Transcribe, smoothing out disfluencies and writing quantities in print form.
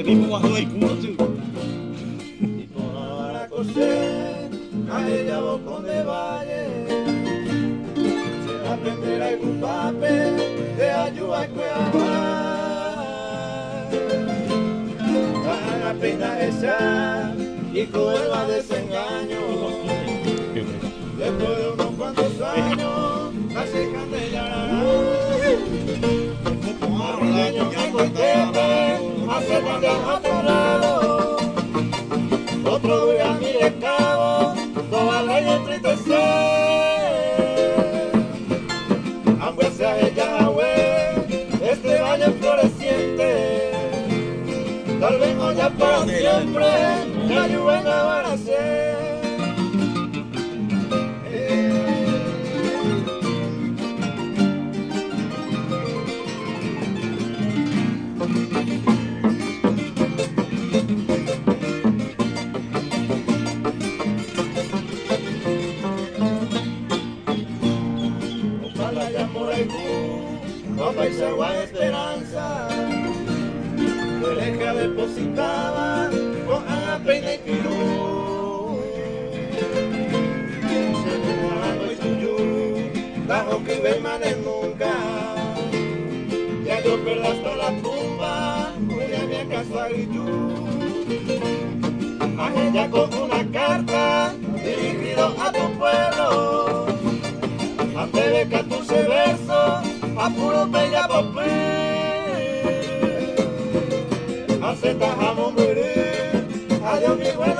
el mismo bajo del culo, sí. Y toda la coser, Ahejávo con de valle. Se aprenderá el papel de ayuda que la pena esa y cruel desengaño. Después de unos cuantos años, casi candelará. Arribeño que conteste, hace cambiar a otro lado. Otro día mire cabo, toda la ley entristecer. Aunque sea Ahejávo, este valle floreciente. Tal vez no ya para siempre, me ayuden a agradecer. Ojalá ya por ahí no paisa guay esperanza. Deja depositada con la pena y pirú. Se tomando y tuyo, bajo que ve manes nunca. Ya yo perdí hasta la tumba, voy a mi casa y tú. Ahejávo con una carta dirigido a tu pueblo. Antes de 14 versos, a puro bella papel. Ahejávo morir, adiós mi güey.